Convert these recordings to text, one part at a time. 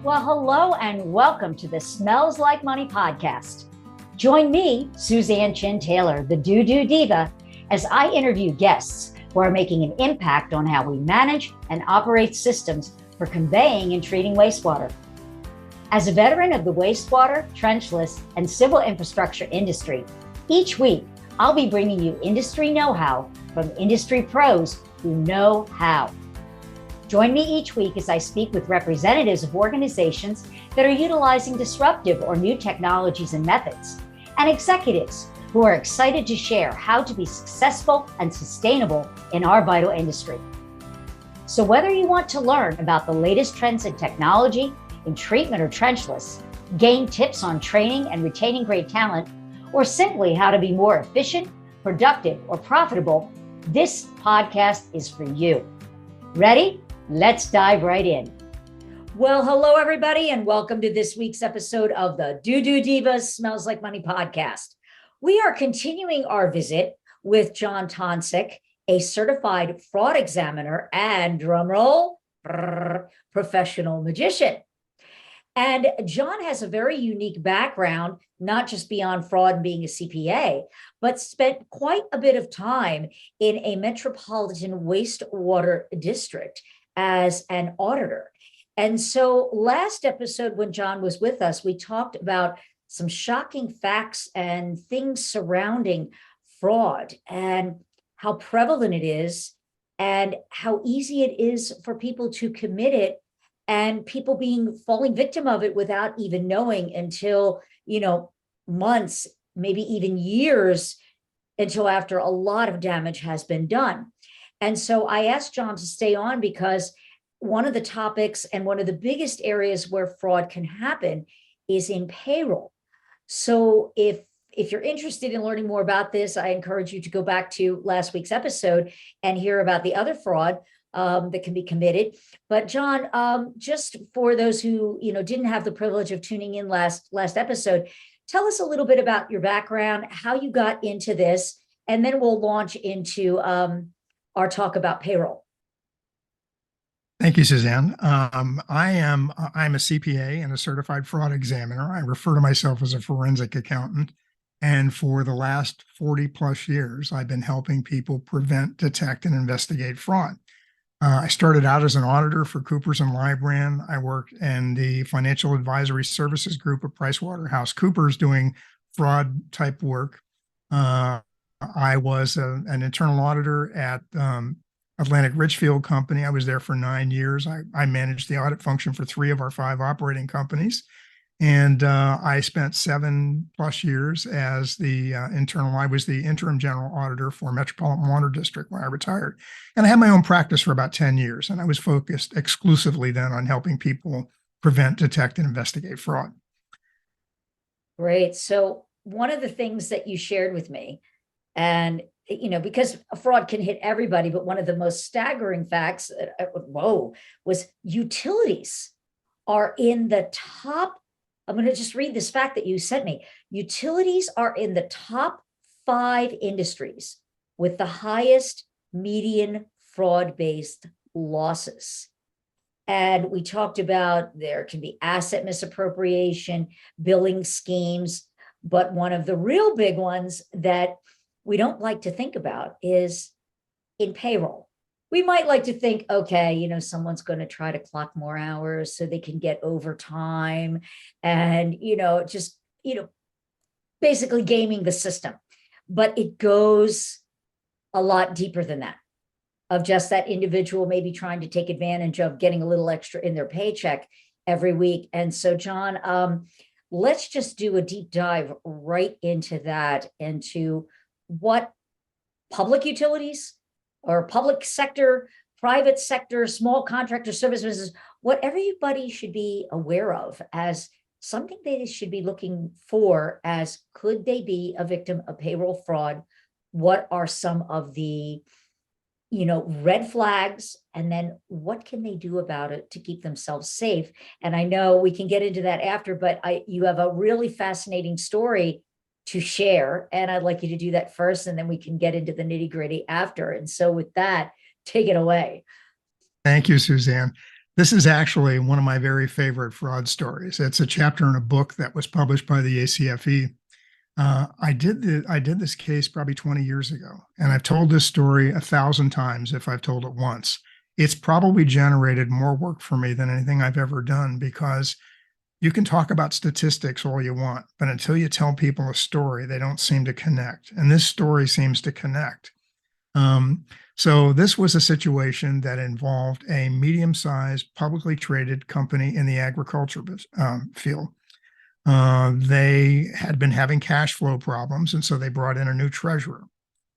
Well, hello and welcome to the Smells Like Money podcast. Join me, Suzanne Chin Taylor, the DooDoo Diva, as I interview guests who are making an impact on how we manage and operate systems for conveying and treating wastewater. As a veteran of the wastewater, trenchless, and civil infrastructure industry, each week I'll be bringing you industry know-how from industry pros who know how. Join me each week as I speak with representatives of organizations that are utilizing disruptive or new technologies and methods, and executives who are excited to share how to be successful and sustainable in our vital industry. So whether you want to learn about the latest trends in technology, in treatment or trenchless, gain tips on training and retaining great talent, or simply how to be more efficient, productive, or profitable, this podcast is for you. Ready? Let's dive right in. Well, hello, everybody, and welcome to this week's episode of the DooDoo Divas Smells Like Money podcast. We are continuing our visit with John Tonsick, a certified fraud examiner and, drumroll, professional magician. And John has a very unique background, not just beyond fraud and being a CPA, but spent quite a bit of time in a metropolitan wastewater district as an auditor. And so last episode, when John was with us, we talked about some shocking facts and things surrounding fraud and how prevalent it is and how easy it is for people to commit it and people falling victim of it without even knowing until, months, maybe even years, until after a lot of damage has been done. And so I asked John to stay on because one of the topics and one of the biggest areas where fraud can happen is in payroll. So if you're interested in learning more about this, I encourage you to go back to last week's episode and hear about the other fraud that can be committed. But John, just for those who didn't have the privilege of tuning in last episode, tell us a little bit about your background, how you got into this, and then we'll launch into our talk about payroll. Thank you, Suzanne. I'm a CPA and a certified fraud examiner. I refer to myself as a forensic accountant. And for the last 40 plus years, I've been helping people prevent, detect, and investigate fraud. I started out as an auditor for Coopers & Lybrand. I worked in the financial advisory services group of PricewaterhouseCoopers doing fraud type work. I was an internal auditor at Atlantic Richfield Company. I was there for 9 years. I managed the audit function for 3 of our 5 operating companies. And I spent 7+ years as I was the interim general auditor for Metropolitan Water District when I retired. And I had my own practice for about 10 years. And I was focused exclusively then on helping people prevent, detect, and investigate fraud. Great. So one of the things that you shared with me, and because a fraud can hit everybody, but one of the most staggering facts, was utilities are in the top. I'm going to just read this fact that you sent me. Utilities are in the top 5 industries with the highest median fraud-based losses. And we talked about there can be asset misappropriation, billing schemes, but one of the real big ones that we don't like to think about is in payroll. We might like to think, okay, someone's going to try to clock more hours so they can get overtime and, basically gaming the system. But it goes a lot deeper than that, of just that individual maybe trying to take advantage of getting a little extra in their paycheck every week. And so, John, let's just do a deep dive right into that, into what public utilities or public sector, private sector, small contractor service businesses, what everybody should be aware of as something they should be looking for as could they be a victim of payroll fraud? What are some of the, red flags? And then what can they do about it to keep themselves safe? And I know we can get into that after, but you have a really fascinating story to share. And I'd like you to do that first, and then we can get into the nitty gritty after. And so with that, take it away. Thank you, Suzanne. This is actually one of my very favorite fraud stories. It's a chapter in a book that was published by the ACFE. I did this case probably 20 years ago, and I've told this story 1,000 times if I've told it once. It's probably generated more work for me than anything I've ever done, because you can talk about statistics all you want, but until you tell people a story, they don't seem to connect. And this story seems to connect. Um, so this was a situation that involved a medium-sized publicly traded company in the agriculture field. They had been having cash flow problems, and so they brought in a new treasurer.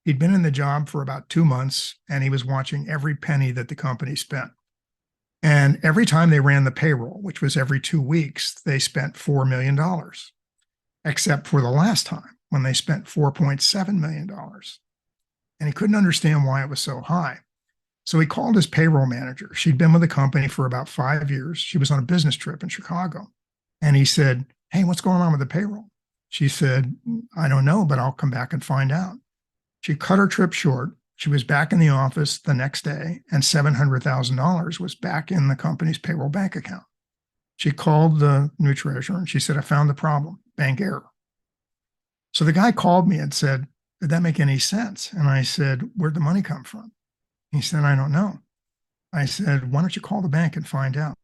He'd been in the job for about 2 months, and he was watching every penny that the company spent. And every time they ran the payroll, which was every 2 weeks, they spent $4 million, except for the last time when they spent $4.7 million. And he couldn't understand why it was so high. So he called his payroll manager. She'd been with the company for about 5 years. She was on a business trip in Chicago. And he said, "Hey, what's going on with the payroll?" She said, "I don't know, but I'll come back and find out." She cut her trip short. She was back in the office the next day, and $700,000 was back in the company's payroll bank account. She called the new treasurer and she said, "I found the problem, bank error." So the guy called me and said, "Did that make any sense?" And I said, "Where'd the money come from?" He said, "I don't know." I said, "Why don't you call the bank and find out?"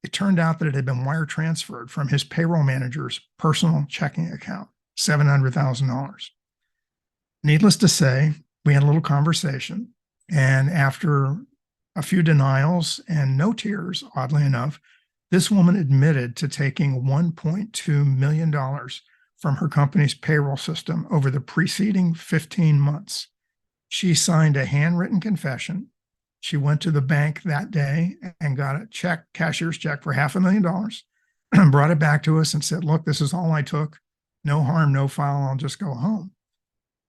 It turned out that it had been wire transferred from his payroll manager's personal checking account, $700,000. Needless to say, we had a little conversation. And after a few denials and no tears, oddly enough, this woman admitted to taking $1.2 million from her company's payroll system over the preceding 15 months. She signed a handwritten confession. She went to the bank that day and got a check, cashier's check for $500,000, and brought it back to us and said, "Look, this is all I took. No harm, no foul. I'll just go home."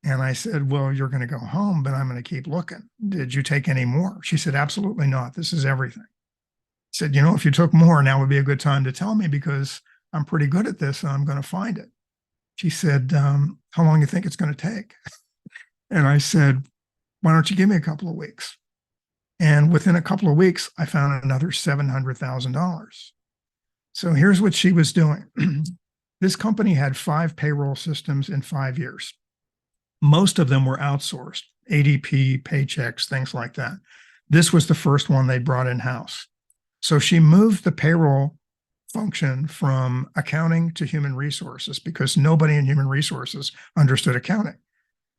And I said, "Well, you're going to go home, but I'm going to keep looking. Did you take any more?" She said, "Absolutely not. This is everything." I said, "If you took more, now would be a good time to tell me, because I'm pretty good at this and I'm going to find it." She said, "How long do you think it's going to take?" And I said, "Why don't you give me a couple of weeks?" And within a couple of weeks, I found another $700,000. So here's what she was doing. This company had 5 payroll systems in 5 years. Most of them were outsourced, ADP, Paychecks, things like that. This was the first one they brought in-house. So she moved the payroll function from accounting to human resources, because nobody in human resources understood accounting.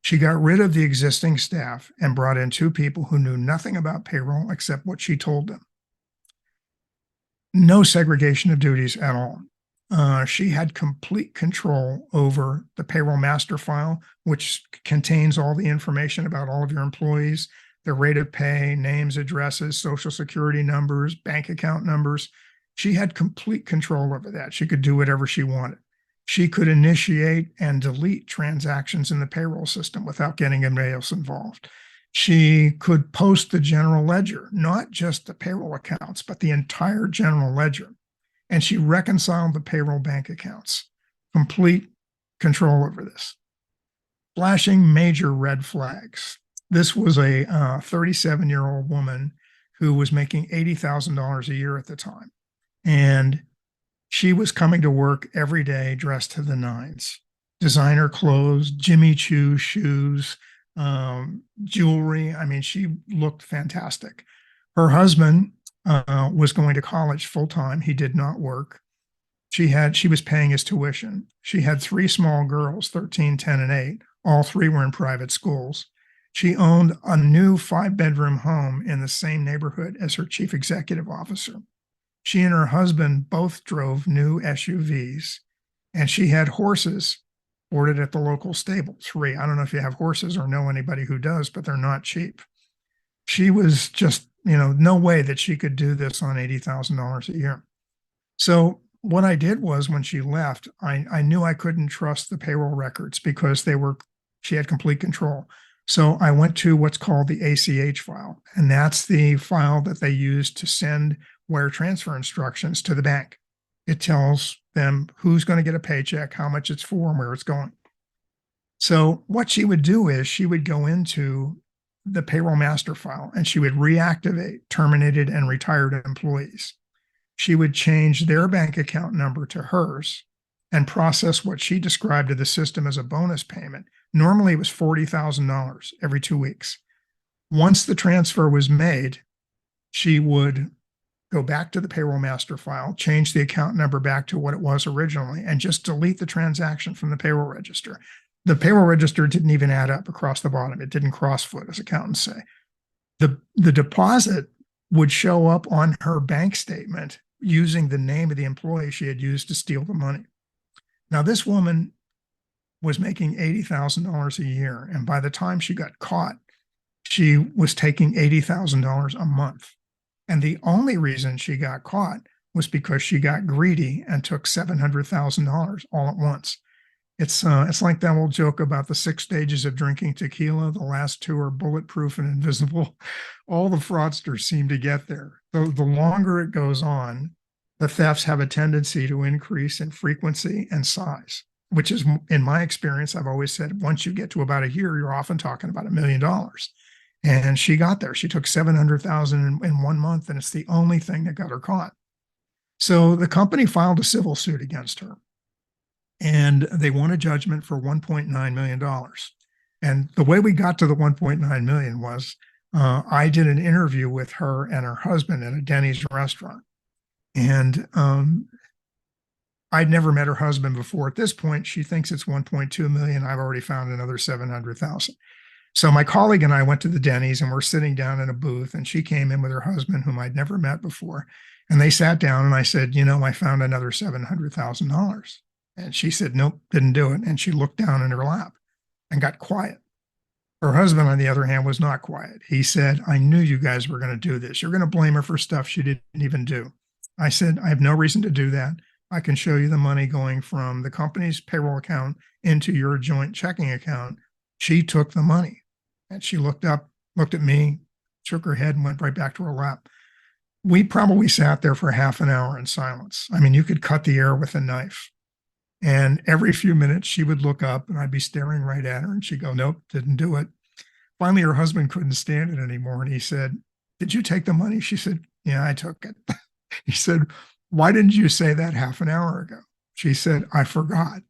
She got rid of the existing staff and brought in 2 people who knew nothing about payroll except what she told them. No segregation of duties at all. She had complete control over the payroll master file, which contains all the information about all of your employees, their rate of pay, names, addresses, social security numbers, bank account numbers. She had complete control over that. She could do whatever she wanted. She could initiate and delete transactions in the payroll system without getting anybody else involved. She could post the general ledger, not just the payroll accounts, but the entire general ledger. And she reconciled the payroll bank accounts. Complete control over this. Flashing major red flags. This was a 37-year-old woman who was making $80,000 a year at the time. And she was coming to work every day dressed to the nines. Designer clothes, Jimmy Choo shoes, jewelry. I mean, she looked fantastic. Her husband was going to college full-time. He did not work. She was paying his tuition. She had 3 small girls, 13, 10, and 8. All 3 were in private schools. She owned a new 5-bedroom home in the same neighborhood as her chief executive officer. She and her husband both drove new SUVs, and she had horses boarded at the local stable, 3. I don't know if you have horses or know anybody who does, but they're not cheap. She was just, no way that she could do this on $80,000 a year. So what I did was, when she left, I knew I couldn't trust the payroll records because she had complete control. So I went to what's called the ACH file, and that's the file that they use to send wire transfer instructions to the bank. It tells them who's going to get a paycheck, how much it's for, and where it's going. So what she would do is she would go into the payroll master file, and she would reactivate terminated and retired employees. She would change their bank account number to hers and process what she described to the system as a bonus payment. Normally, it was $40,000 every 2 weeks. Once the transfer was made, she would go back to the payroll master file, change the account number back to what it was originally, and just delete the transaction from the payroll register. The payroll register didn't even add up across the bottom. It didn't crossfoot, as accountants say. The deposit would show up on her bank statement using the name of the employee she had used to steal the money. Now, this woman was making $80,000 a year, and by the time she got caught, she was taking $80,000 a month. And the only reason she got caught was because she got greedy and took $700,000 all at once. It's like that old joke about the 6 stages of drinking tequila. The last 2 are bulletproof and invisible. All the fraudsters seem to get there. The longer it goes on, the thefts have a tendency to increase in frequency and size, which is, in my experience, I've always said, once you get to about a year, you're often talking about $1 million. And she got there. She took 700,000 in 1 month, and it's the only thing that got her caught. So the company filed a civil suit against her, and they won a judgment for $1.9 million. And the way we got to the $1.9 million was I did an interview with her and her husband at a Denny's restaurant. And I'd never met her husband before. At this point, she thinks it's 1.2 million. I've already found another 700,000. So my colleague and I went to the Denny's, and we're sitting down in a booth, and she came in with her husband, whom I'd never met before. And they sat down, and I said, I found another $700,000. And she said, nope, didn't do it. And she looked down in her lap and got quiet. Her husband, on the other hand, was not quiet. He said, I knew you guys were going to do this. You're going to blame her for stuff she didn't even do. I said, I have no reason to do that. I can show you the money going from the company's payroll account into your joint checking account. She took the money. And she looked up, looked at me, shook her head, and went right back to her lap. We probably sat there for half an hour in silence. I mean, you could cut the air with a knife. And every few minutes, she would look up, and I'd be staring right at her, and she'd go, nope, didn't do it. Finally, her husband couldn't stand it anymore, and he said, did you take the money? She said, yeah, I took it. He said, why didn't you say that half an hour ago? She said, I forgot.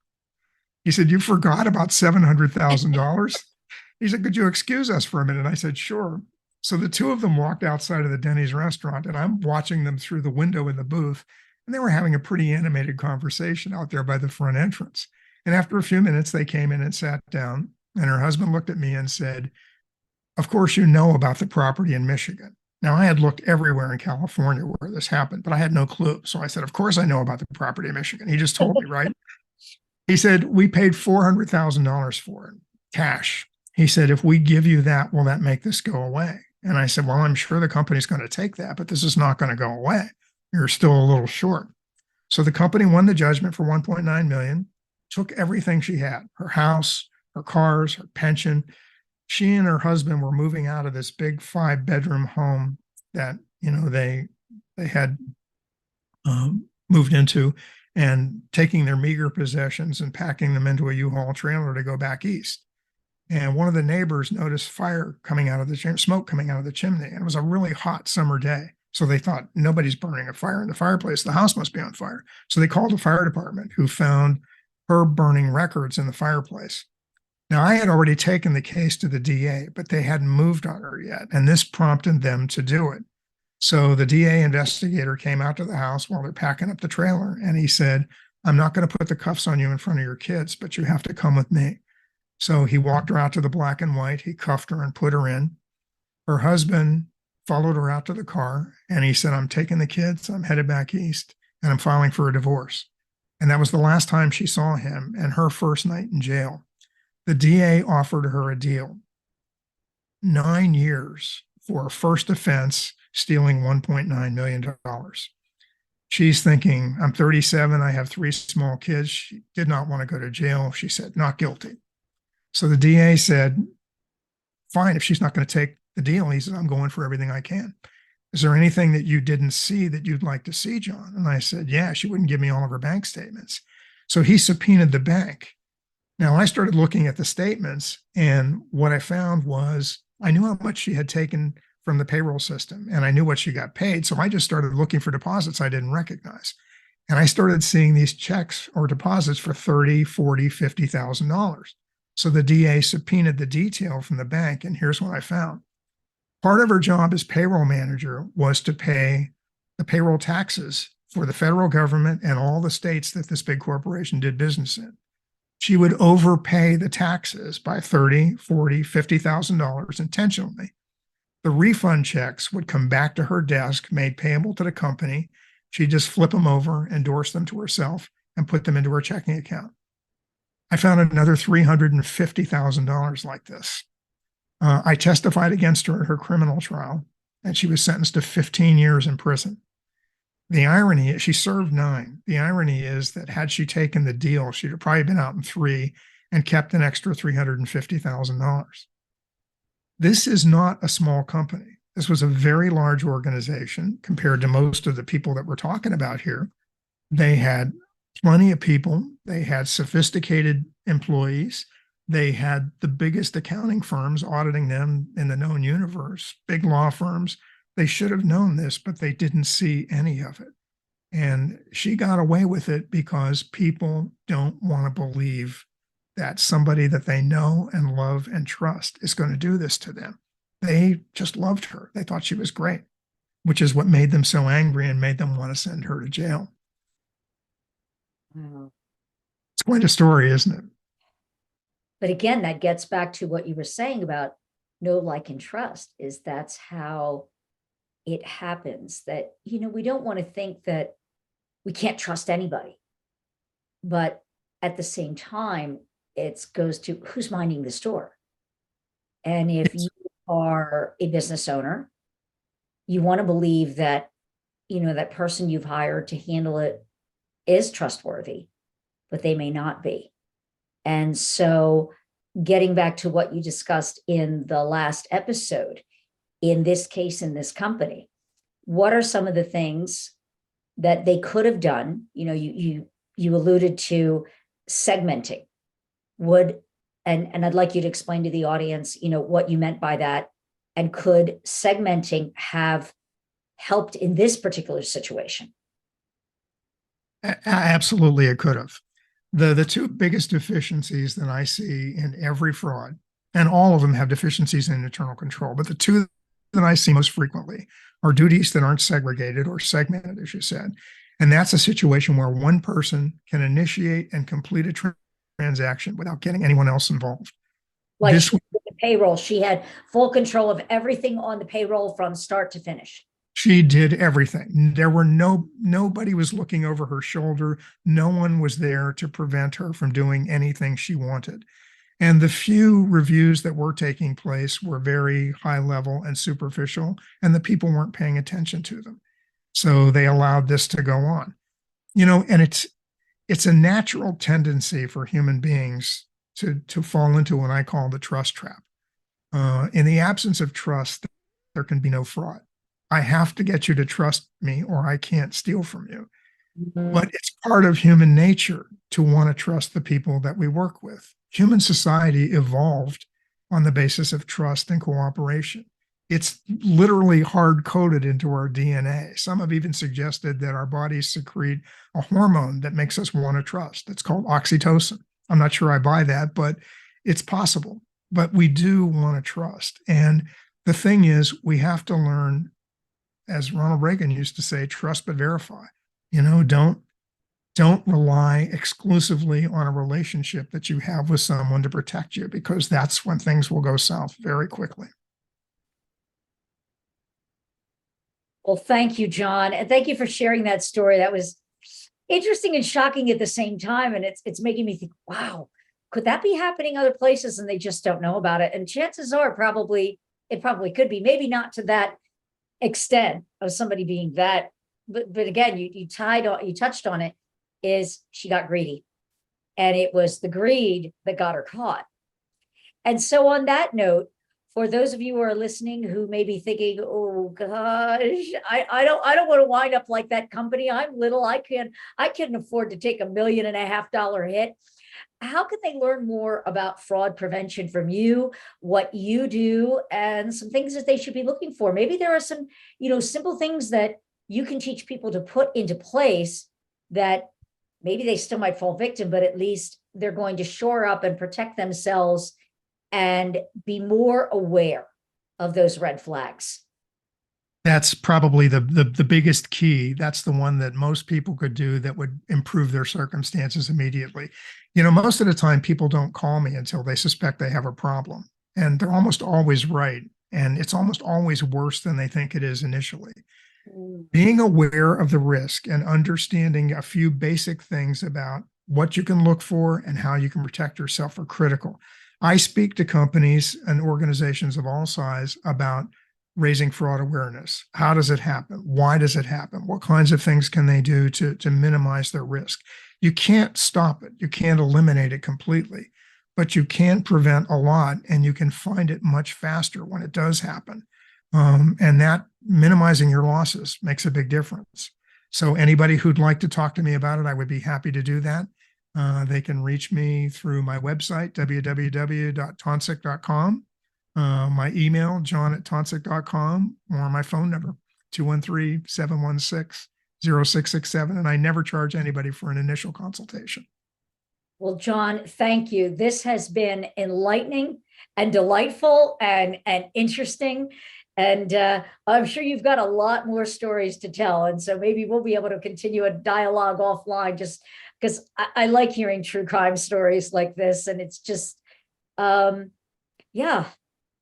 He said, you forgot about $700,000? He said, could you excuse us for a minute? I said, sure. So the two of them walked outside of the Denny's restaurant, and I'm watching them through the window in the booth, and they were having a pretty animated conversation out there by the front entrance. And after a few minutes, they came in and sat down, and her husband looked at me and said, of course, you know about the property in Michigan. Now, I had looked everywhere in California where this happened, but I had no clue. So I said, of course, I know about the property in Michigan. He just told me, right? He said, we paid $400,000 for it, cash. He said, if we give you that, will that make this go away? And I said, well, I'm sure the company's going to take that, but this is not going to go away. You're still a little short. So the company won the judgment for $1.9 million, took everything she had, her house, her cars, her pension. She and her husband were moving out of this big 5-bedroom home that, they had moved into, and taking their meager possessions and packing them into a U-Haul trailer to go back east. And one of the neighbors noticed smoke coming out of the chimney. And it was a really hot summer day. So they thought, nobody's burning a fire in the fireplace. The house must be on fire. So they called the fire department, who found her burning records in the fireplace. Now, I had already taken the case to the DA, but they hadn't moved on her yet. And this prompted them to do it. So the DA investigator came out to the house while they're packing up the trailer. And he said, I'm not going to put the cuffs on you in front of your kids, but you have to come with me. So he walked her out to the black and white. He cuffed her and put her in. Her husband followed her out to the car, and he said, I'm taking the kids, I'm headed back east, and I'm filing for a divorce. And that was the last time she saw him, and her first night in jail. The DA offered her a deal, 9 years for a first offense, stealing $1.9 million. She's thinking, I'm 37, I have 3 small kids. She did not want to go to jail. She said, not guilty. So the DA said, fine, if she's not going to take the deal. He said, I'm going for everything I can. Is there anything that you didn't see that you'd like to see, John? And I said, yeah, she wouldn't give me all of her bank statements. So he subpoenaed the bank. Now I started looking at the statements, and what I found was I knew how much she had taken from the payroll system, and I knew what she got paid. So I just started looking for deposits I didn't recognize. And I started seeing these checks or deposits for $30,000, $40,000, $50,000. So the DA subpoenaed the detail from the bank, and here's what I found. Part of her job as payroll manager was to pay the payroll taxes for the federal government and all the states that this big corporation did business in. She would overpay the taxes by $30,000, $40,000, $50,000 intentionally. The refund checks would come back to her desk, made payable to the company. She'd just flip them over, endorse them to herself, and put them into her checking account. I found another $350,000 like this. I testified against her at her criminal trial, and she was sentenced to 15 years in prison. The irony is she served 9. The irony is that had she taken the deal, she'd have probably been out in 3 and kept an extra $350,000. This is not a small company. This was a very large organization compared to most of the people that we're talking about here. They had plenty of people. They had sophisticated employees. They had the biggest accounting firms auditing them in the known universe, big law firms. They should have known this, but they didn't see any of it. And she got away with it because people don't want to believe that somebody that they know and love and trust is going to do this to them. They just loved her. They thought she was great, which is what made them so angry and made them want to send her to jail. Wow. It's quite a story, isn't it? But again, that gets back to what you were saying about know, like, and trust, is that's how it happens. That, we don't want to think that we can't trust anybody. But at the same time, it goes to who's minding the store. And if you are a business owner, you want to believe that, that person you've hired to handle it is trustworthy, but they may not be. And so getting back to what you discussed in the last episode, in this case, in this company, what are some of the things that they could have done? You alluded to segmenting. And I'd like you to explain to the audience, what you meant by that. And could segmenting have helped in this particular situation? Absolutely, it could have. The 2 biggest deficiencies that I see in every fraud, and all of them have deficiencies in internal control, but the 2 that I see most frequently are duties that aren't segregated or segmented, as you said. And that's a situation where one person can initiate and complete a transaction without getting anyone else involved. Like the payroll, she had full control of everything on the payroll from start to finish. She did everything. There were nobody was looking over her shoulder. No one was there to prevent her from doing anything she wanted. And the few reviews that were taking place were very high level and superficial, and the people weren't paying attention to them. So they allowed this to go on. And it's a natural tendency for human beings to fall into what I call the trust trap. In the absence of trust, there can be no fraud. I have to get you to trust me or I can't steal from you. Mm-hmm. But it's part of human nature to want to trust the people that we work with. Human society evolved on the basis of trust and cooperation. It's literally hard-coded into our DNA. Some have even suggested that our bodies secrete a hormone that makes us want to trust. It's called oxytocin. I'm not sure I buy that, but it's possible. But we do want to trust. And the thing is, we have to learn, as Ronald Reagan used to say, trust but verify. Don't rely exclusively on a relationship that you have with someone to protect you, because that's when things will go south very quickly. Well, thank you, John. And thank you for sharing that story. That was interesting and shocking at the same time. And it's making me think, wow, could that be happening other places and they just don't know about it? And chances are it probably could be, maybe not to that extent of somebody being that, but again, you touched on it, is she got greedy, and it was the greed that got her caught. And so on that note, for those of you who are listening who may be thinking, oh gosh, I don't want to wind up like that company. I'm little. I can't afford to take $1.5 million hit. How can they learn more about fraud prevention from you, what you do, and some things that they should be looking for? Maybe there are some, simple things that you can teach people to put into place that maybe they still might fall victim, but at least they're going to shore up and protect themselves and be more aware of those red flags. That's probably the biggest key. That's the one that most people could do that would improve their circumstances immediately. Most of the time people don't call me until they suspect they have a problem, and they're almost always right. And it's almost always worse than they think it is initially. Being aware of the risk and understanding a few basic things about what you can look for and how you can protect yourself are critical. I speak to companies and organizations of all size about raising fraud awareness. How does it happen? Why does it happen? What kinds of things can they do to minimize their risk? You can't stop it. You can't eliminate it completely, but you can prevent a lot, and you can find it much faster when it does happen. And that minimizing your losses makes a big difference. So anybody who'd like to talk to me about it, I would be happy to do that. They can reach me through my website, www.tonsick.com, my email, john@tonsick.com, or my phone number, 213-716-0667. And I never charge anybody for an initial consultation. Well, John, thank you. This has been enlightening and delightful and interesting. And I'm sure you've got a lot more stories to tell. And so maybe we'll be able to continue a dialogue offline, just because I like hearing true crime stories like this. And it's just,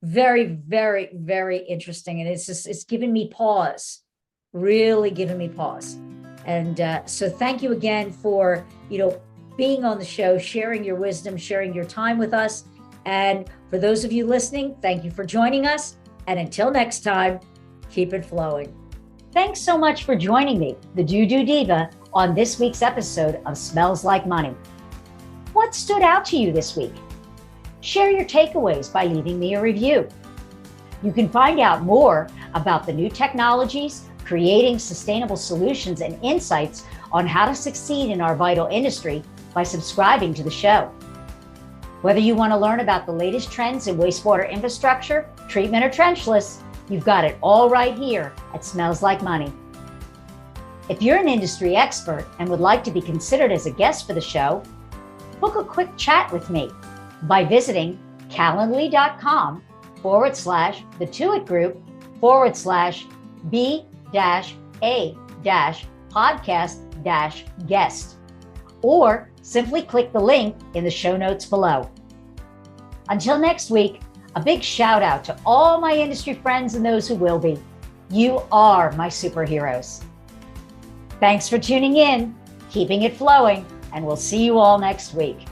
very, very, very interesting. And it's given me pause, really given me pause. And so thank you again for, being on the show, sharing your wisdom, sharing your time with us. And for those of you listening, thank you for joining us. And until next time, keep it flowing. Thanks so much for joining me, the DooDoo Diva, on this week's episode of Smells Like Money. What stood out to you this week? Share your takeaways by leaving me a review. You can find out more about the new technologies, creating sustainable solutions, and insights on how to succeed in our vital industry by subscribing to the show. Whether you want to learn about the latest trends in wastewater infrastructure, treatment, or trenchless, you've got it all right here at Smells Like Money. If you're an industry expert and would like to be considered as a guest for the show, book a quick chat with me by visiting calendly.com/the2it group/B-A-podcast-guest, or simply click the link in the show notes below. Until next week, a big shout out to all my industry friends and those who will be. You are my superheroes. Thanks for tuning in, keeping it flowing, and we'll see you all next week.